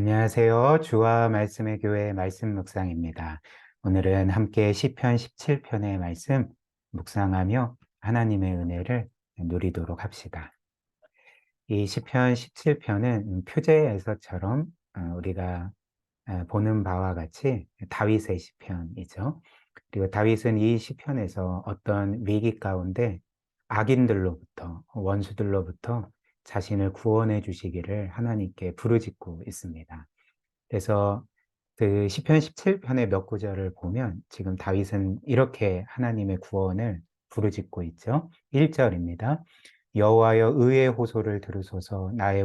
안녕하세요. 주와 말씀의 교회 말씀 묵상입니다. 오늘은 함께 시편 17편의 말씀 묵상하며 하나님의 은혜를 누리도록 합시다. 이 시편 17편은 표제에서처럼 우리가 보는 바와 같이 다윗의 시편이죠. 그리고 다윗은 이 시편에서 어떤 위기 가운데 악인들로부터 원수들로부터 자신을 구원해 주시기를 하나님께 부르짖고 있습니다. 그래서 그 시편 17편의 몇 구절을 보면 지금 다윗은 이렇게 하나님의 구원을 부르짖고 있죠. 1절입니다. 여호와여 의의 호소를 들으소서 나의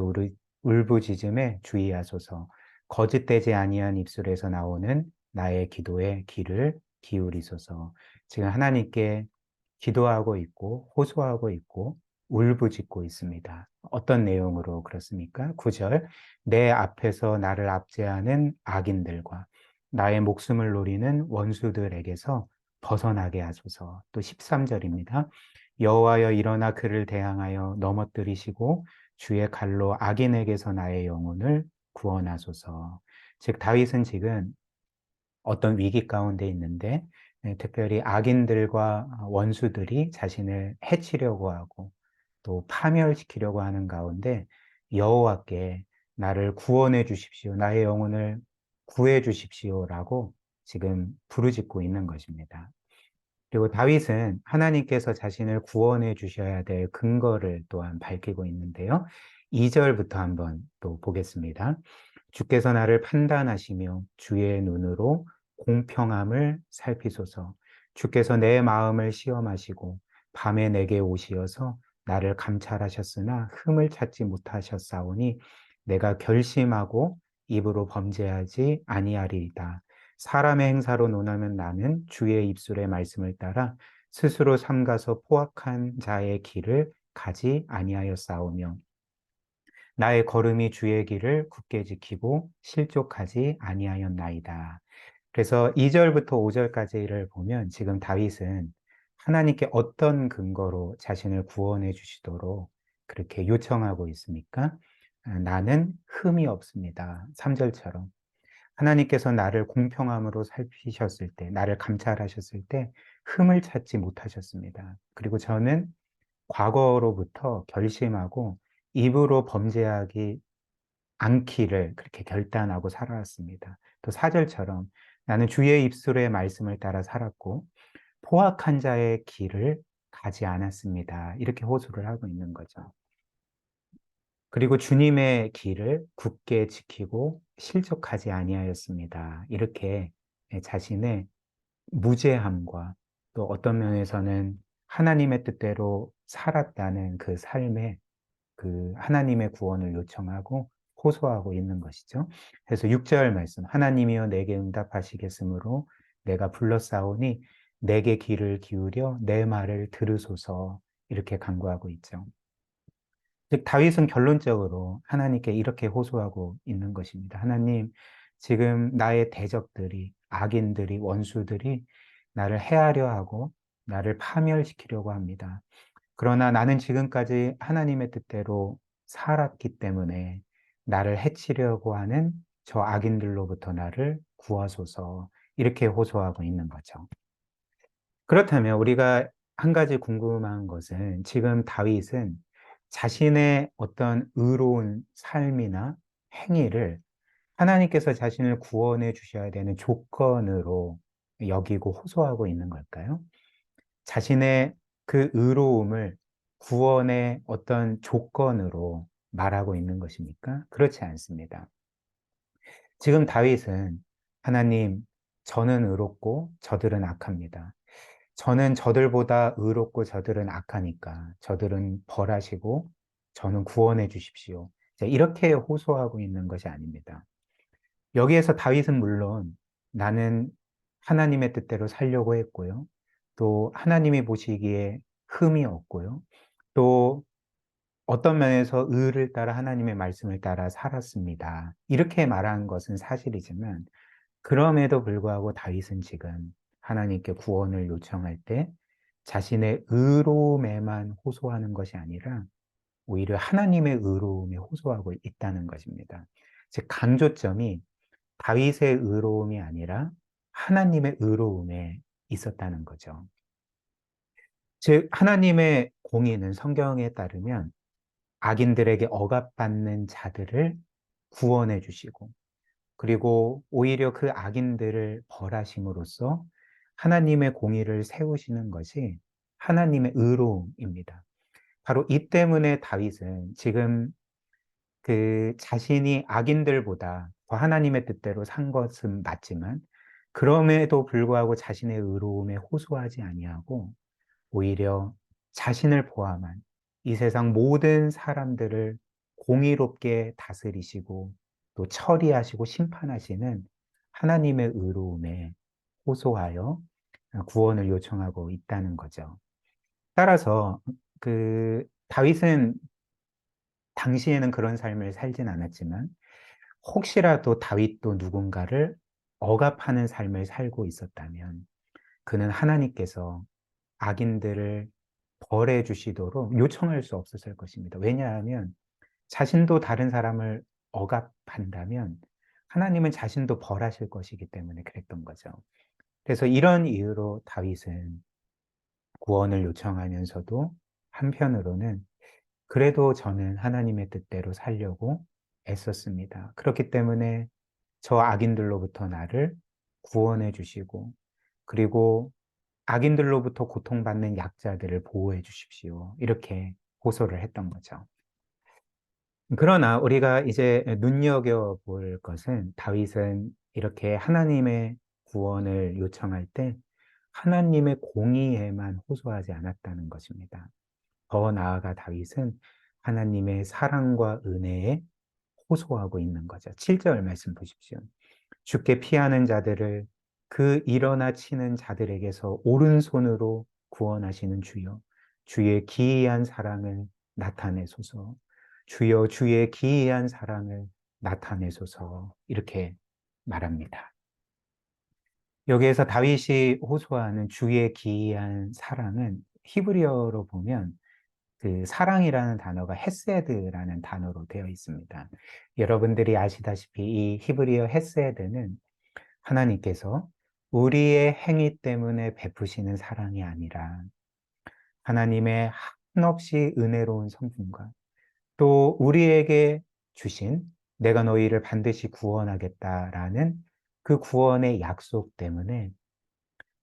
울부짖음에 주의하소서 거짓되지 아니한 입술에서 나오는 나의 기도에 귀를 기울이소서. 지금 하나님께 기도하고 있고 호소하고 있고 울부짖고 있습니다. 어떤 내용으로 그렇습니까? 9절 내 앞에서 나를 압제하는 악인들과 나의 목숨을 노리는 원수들에게서 벗어나게 하소서. 또 13절입니다. 여호와여 일어나 그를 대항하여 넘어뜨리시고 주의 칼로 악인에게서 나의 영혼을 구원하소서. 즉 다윗은 지금 어떤 위기 가운데 있는데 특별히 악인들과 원수들이 자신을 해치려고 하고 또 파멸시키려고 하는 가운데 여호와께 나를 구원해 주십시오. 나의 영혼을 구해 주십시오라고 지금 부르짖고 있는 것입니다. 그리고 다윗은 하나님께서 자신을 구원해 주셔야 될 근거를 또한 밝히고 있는데요. 2절부터 한번 또 보겠습니다. 주께서 나를 판단하시며 주의 눈으로 공평함을 살피소서. 주께서 내 마음을 시험하시고 밤에 내게 오시어서 나를 감찰하셨으나 흠을 찾지 못하셨사오니 내가 결심하고 입으로 범죄하지 아니하리이다. 사람의 행사로 논하면 나는 주의 입술의 말씀을 따라 스스로 삼가서 포악한 자의 길을 가지 아니하였사오며 나의 걸음이 주의 길을 굳게 지키고 실족하지 아니하였나이다. 그래서 2절부터 5절까지를 보면 지금 다윗은 하나님께 어떤 근거로 자신을 구원해 주시도록 그렇게 요청하고 있습니까? 나는 흠이 없습니다. 3절처럼. 하나님께서 나를 공평함으로 살피셨을 때, 나를 감찰하셨을 때 흠을 찾지 못하셨습니다. 그리고 저는 과거로부터 결심하고 입으로 범죄하지 않기를 그렇게 결단하고 살아왔습니다. 또 4절처럼 나는 주의 입술의 말씀을 따라 살았고 포악한 자의 길을 가지 않았습니다. 이렇게 호소를 하고 있는 거죠. 그리고 주님의 길을 굳게 지키고 실족하지 아니하였습니다. 이렇게 자신의 무죄함과 또 어떤 면에서는 하나님의 뜻대로 살았다는 그 삶에 그 하나님의 구원을 요청하고 호소하고 있는 것이죠. 그래서 6절 말씀 하나님이여 내게 응답하시겠으므로 내가 불러싸오니 내게 귀를 기울여 내 말을 들으소서 이렇게 간구하고 있죠. 즉 다윗은 결론적으로 하나님께 이렇게 호소하고 있는 것입니다. 하나님, 지금 나의 대적들이 악인들이 원수들이 나를 해하려 하고 나를 파멸시키려고 합니다. 그러나 나는 지금까지 하나님의 뜻대로 살았기 때문에 나를 해치려고 하는 저 악인들로부터 나를 구하소서 이렇게 호소하고 있는 거죠. 그렇다면 우리가 한 가지 궁금한 것은 지금 다윗은 자신의 어떤 의로운 삶이나 행위를 하나님께서 자신을 구원해 주셔야 되는 조건으로 여기고 호소하고 있는 걸까요? 자신의 그 의로움을 구원의 어떤 조건으로 말하고 있는 것입니까? 그렇지 않습니다. 지금 다윗은 하나님, 저는 의롭고 저들은 악합니다. 저는 저들보다 의롭고 저들은 악하니까 저들은 벌하시고 저는 구원해 주십시오. 이렇게 호소하고 있는 것이 아닙니다. 여기에서 다윗은 물론 나는 하나님의 뜻대로 살려고 했고요. 또 하나님이 보시기에 흠이 없고요. 또 어떤 면에서 의를 따라 하나님의 말씀을 따라 살았습니다. 이렇게 말한 것은 사실이지만 그럼에도 불구하고 다윗은 지금 하나님께 구원을 요청할 때 자신의 의로움에만 호소하는 것이 아니라 오히려 하나님의 의로움에 호소하고 있다는 것입니다. 즉 강조점이 다윗의 의로움이 아니라 하나님의 의로움에 있었다는 거죠. 즉 하나님의 공의는 성경에 따르면 악인들에게 억압받는 자들을 구원해 주시고, 그리고 오히려 그 악인들을 벌하심으로써 하나님의 공의를 세우시는 것이 하나님의 의로움입니다. 바로 이 때문에 다윗은 지금 그 자신이 악인들보다 더 하나님의 뜻대로 산 것은 맞지만, 그럼에도 불구하고 자신의 의로움에 호소하지 아니하고 오히려 자신을 포함한 이 세상 모든 사람들을 공의롭게 다스리시고 또 처리하시고 심판하시는 하나님의 의로움에 호소하여 구원을 요청하고 있다는 거죠. 따라서 그 다윗은 당시에는 그런 삶을 살진 않았지만, 혹시라도 다윗도 누군가를 억압하는 삶을 살고 있었다면 그는 하나님께서 악인들을 벌해 주시도록 요청할 수 없었을 것입니다. 왜냐하면 자신도 다른 사람을 억압한다면 하나님은 자신도 벌하실 것이기 때문에 그랬던 거죠. 그래서 이런 이유로 다윗은 구원을 요청하면서도 한편으로는 그래도 저는 하나님의 뜻대로 살려고 애썼습니다. 그렇기 때문에 저 악인들로부터 나를 구원해 주시고, 그리고 악인들로부터 고통받는 약자들을 보호해 주십시오. 이렇게 호소를 했던 거죠. 그러나 우리가 이제 눈여겨볼 것은, 다윗은 이렇게 하나님의 구원을 요청할 때 하나님의 공의에만 호소하지 않았다는 것입니다. 더 나아가 다윗은 하나님의 사랑과 은혜에 호소하고 있는 거죠. 7절 말씀 보십시오. 주께 피하는 자들을 그 일어나 치는 자들에게서 오른손으로 구원하시는 주여, 주의 기이한 사랑을 나타내소서. 주여, 주의 기이한 사랑을 나타내소서. 이렇게 말합니다. 여기에서 다윗이 호소하는 주의 기이한 사랑은 히브리어로 보면 그 사랑이라는 단어가 헤세드라는 단어로 되어 있습니다. 여러분들이 아시다시피 이 히브리어 헤세드는 하나님께서 우리의 행위 때문에 베푸시는 사랑이 아니라 하나님의 한없이 은혜로운 성품과 또 우리에게 주신 내가 너희를 반드시 구원하겠다라는 그 구원의 약속 때문에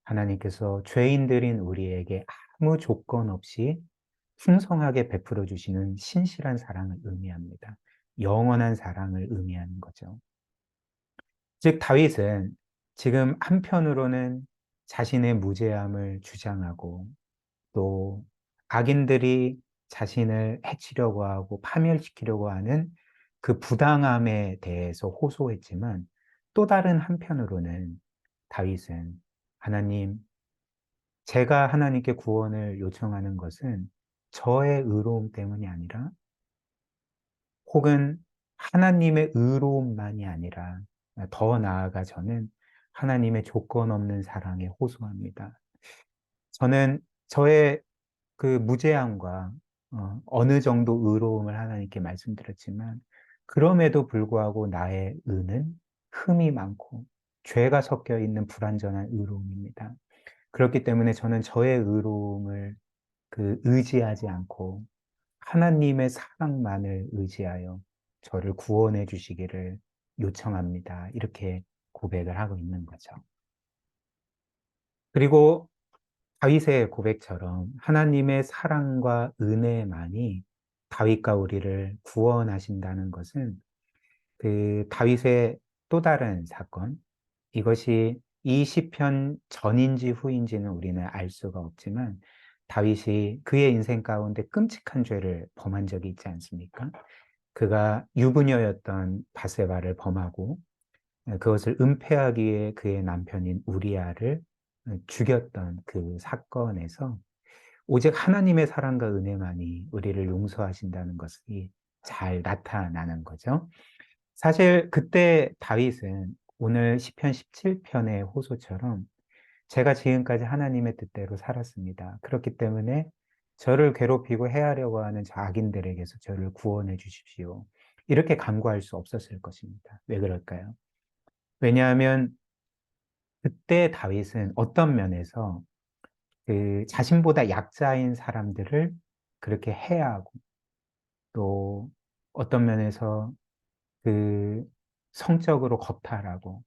하나님께서 죄인들인 우리에게 아무 조건 없이 풍성하게 베풀어 주시는 신실한 사랑을 의미합니다. 영원한 사랑을 의미하는 거죠. 즉 다윗은 지금 한편으로는 자신의 무죄함을 주장하고 또 악인들이 자신을 해치려고 하고 파멸시키려고 하는 그 부당함에 대해서 호소했지만, 또 다른 한편으로는 다윗은 하나님, 제가 하나님께 구원을 요청하는 것은 저의 의로움 때문이 아니라, 혹은 하나님의 의로움만이 아니라 더 나아가 저는 하나님의 조건 없는 사랑에 호소합니다. 저는 저의 그 무죄함과 어느 정도 의로움을 하나님께 말씀드렸지만, 그럼에도 불구하고 나의 의는 흠이 많고 죄가 섞여 있는 불완전한 의로움입니다. 그렇기 때문에 저는 저의 의로움을 의지하지 않고 하나님의 사랑만을 의지하여 저를 구원해 주시기를 요청합니다. 이렇게 고백을 하고 있는 거죠. 그리고 다윗의 고백처럼 하나님의 사랑과 은혜만이 다윗과 우리를 구원하신다는 것은 그 다윗의 또 다른 사건, 이것이 이 시편 전인지 후인지는 우리는 알 수가 없지만 다윗이 그의 인생 가운데 끔찍한 죄를 범한 적이 있지 않습니까? 그가 유부녀였던 바세바를 범하고 그것을 은폐하기 위해 그의 남편인 우리아를 죽였던 그 사건에서 오직 하나님의 사랑과 은혜만이 우리를 용서하신다는 것이 잘 나타나는 거죠. 사실 그때 다윗은 오늘 시편 17편의 호소처럼 제가 지금까지 하나님의 뜻대로 살았습니다. 그렇기 때문에 저를 괴롭히고 해하려고 하는 저 악인들에게서 저를 구원해 주십시오. 이렇게 간구할 수 없었을 것입니다. 왜 그럴까요? 왜냐하면 그때 다윗은 어떤 면에서 그 자신보다 약자인 사람들을 그렇게 해하고 또 어떤 면에서 그 성적으로 겁탈하고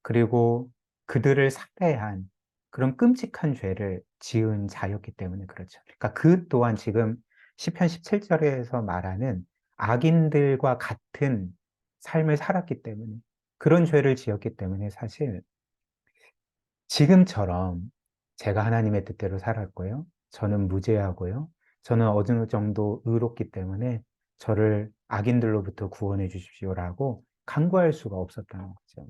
그리고 그들을 살해한 그런 끔찍한 죄를 지은 자였기 때문에 그렇죠. 그러니까 그 또한 지금 시편 17절에서 말하는 악인들과 같은 삶을 살았기 때문에 그런 죄를 지었기 때문에 사실 지금처럼 제가 하나님의 뜻대로 살았고요. 저는 무죄하고요. 저는 어느 정도 의롭기 때문에 저를 악인들로부터 구원해 주십시오라고 간구할 수가 없었다는 거죠.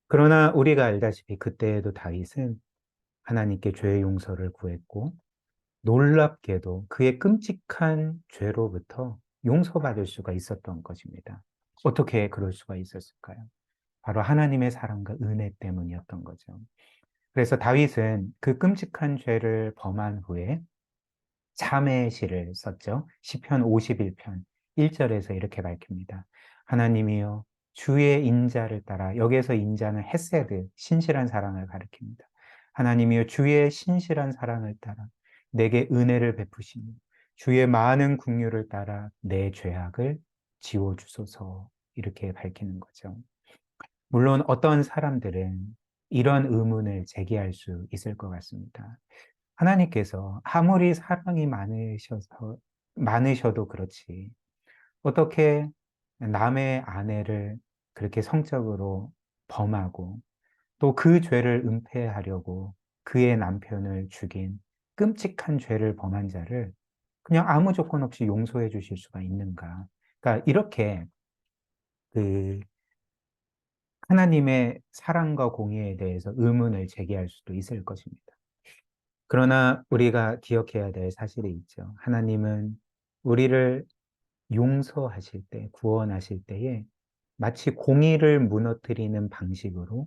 그러나 우리가 알다시피 그때에도 다윗은 하나님께 죄의 용서를 구했고 놀랍게도 그의 끔찍한 죄로부터 용서받을 수가 있었던 것입니다. 어떻게 그럴 수가 있었을까요? 바로 하나님의 사랑과 은혜 때문이었던 거죠. 그래서 다윗은 그 끔찍한 죄를 범한 후에 참회의 시를 썼죠. 시편 51편 1절에서 이렇게 밝힙니다. 하나님이여 주의 인자를 따라 여기에서 인자는 헤세드 신실한 사랑을 가리킵니다. 하나님이여 주의 신실한 사랑을 따라 내게 은혜를 베푸시며 주의 많은 긍휼을 따라 내 죄악을 지워 주소서 이렇게 밝히는 거죠. 물론 어떤 사람들은 이런 의문을 제기할 수 있을 것 같습니다. 하나님께서 아무리 사랑이 많으셔도 그렇지, 어떻게 남의 아내를 그렇게 성적으로 범하고 또 그 죄를 은폐하려고 그의 남편을 죽인 끔찍한 죄를 범한 자를 그냥 아무 조건 없이 용서해 주실 수가 있는가? 그러니까 이렇게 그 하나님의 사랑과 공의에 대해서 의문을 제기할 수도 있을 것입니다. 그러나 우리가 기억해야 될 사실이 있죠. 하나님은 우리를 용서하실 때, 구원하실 때에 마치 공의를 무너뜨리는 방식으로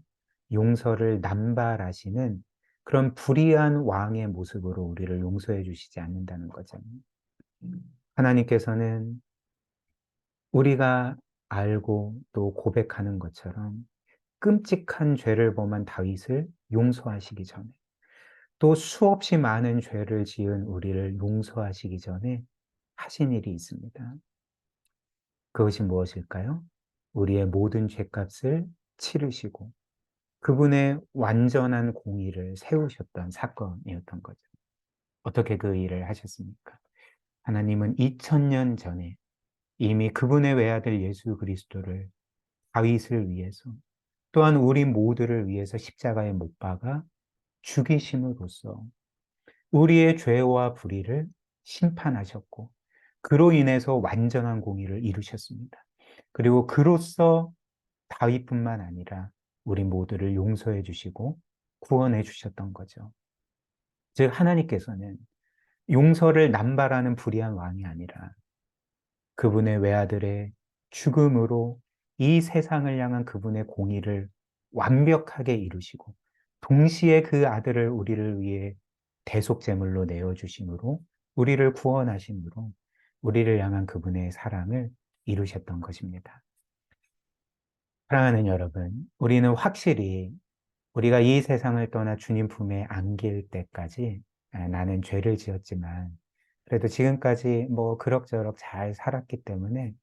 용서를 남발하시는 그런 불의한 왕의 모습으로 우리를 용서해 주시지 않는다는 거죠. 하나님께서는 우리가 알고 또 고백하는 것처럼 끔찍한 죄를 범한 다윗을 용서하시기 전에 또 수없이 많은 죄를 지은 우리를 용서하시기 전에 하신 일이 있습니다. 그것이 무엇일까요? 우리의 모든 죄값을 치르시고 그분의 완전한 공의를 세우셨던 사건이었던 거죠. 어떻게 그 일을 하셨습니까? 하나님은 2000년 전에 이미 그분의 외아들 예수 그리스도를 다윗을 위해서 또한 우리 모두를 위해서 십자가에 못 박아 죽이심으로써 우리의 죄와 불의를 심판하셨고 그로 인해서 완전한 공의를 이루셨습니다. 그리고 그로써 다윗뿐만 아니라 우리 모두를 용서해 주시고 구원해 주셨던 거죠. 즉 하나님께서는 용서를 남발하는 불의한 왕이 아니라 그분의 외아들의 죽음으로 이 세상을 향한 그분의 공의를 완벽하게 이루시고 동시에 그 아들을 우리를 위해 대속제물로 내어주심으로 우리를 구원하심으로 우리를 향한 그분의 사랑을 이루셨던 것입니다. 사랑하는 여러분, 우리는 확실히 우리가 이 세상을 떠나 주님 품에 안길 때까지 나는 죄를 지었지만 그래도 지금까지 뭐 그럭저럭 잘 살았기 때문에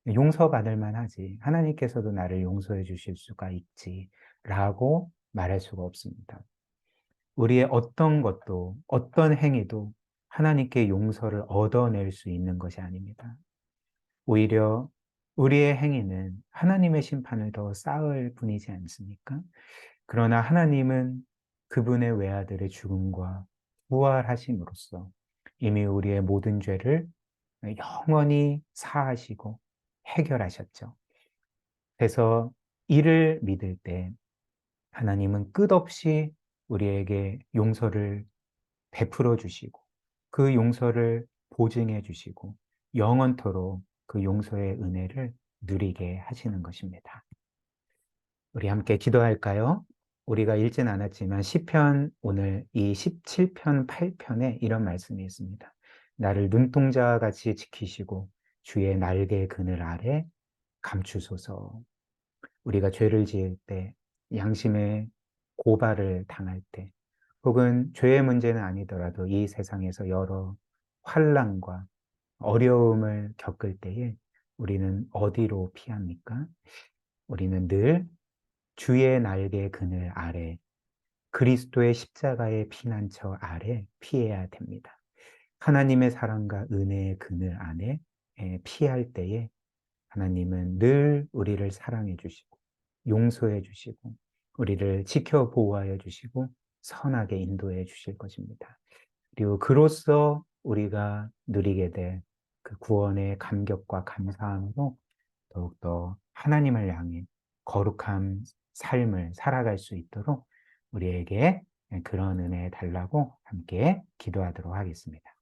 용서받을 만하지. 하나님께서도 나를 용서해 주실 수가 있지. 라고 말할 수가 없습니다. 우리의 어떤 것도, 어떤 행위도 하나님께 용서를 얻어낼 수 있는 것이 아닙니다. 오히려 우리의 행위는 하나님의 심판을 더 쌓을 뿐이지 않습니까? 그러나 하나님은 그분의 외아들의 죽음과 부활하심으로써 이미 우리의 모든 죄를 영원히 사하시고 해결하셨죠. 그래서 이를 믿을 때 하나님은 끝없이 우리에게 용서를 베풀어 주시고 그 용서를 보증해 주시고 영원토록 그 용서의 은혜를 누리게 하시는 것입니다. 우리 함께 기도할까요? 우리가 읽진 않았지만 시편 오늘 이 17편 8편에 이런 말씀이 있습니다. 나를 눈동자와 같이 지키시고 주의 날개 그늘 아래 감추소서. 우리가 죄를 지을 때, 양심의 고발을 당할 때, 혹은 죄의 문제는 아니더라도 이 세상에서 여러 환난과 어려움을 겪을 때에 우리는 어디로 피합니까? 우리는 늘 주의 날개 그늘 아래, 그리스도의 십자가의 피난처 아래 피해야 됩니다. 하나님의 사랑과 은혜의 그늘 안에 피할 때에 하나님은 늘 우리를 사랑해 주시고 용서해 주시고 우리를 지켜 보호하여 주시고 선하게 인도해 주실 것입니다. 그리고 그로써 우리가 누리게 될 그 구원의 감격과 감사함으로 더욱더 하나님을 향해 거룩한 삶을 살아갈 수 있도록 우리에게 그런 은혜 달라고 함께 기도하도록 하겠습니다.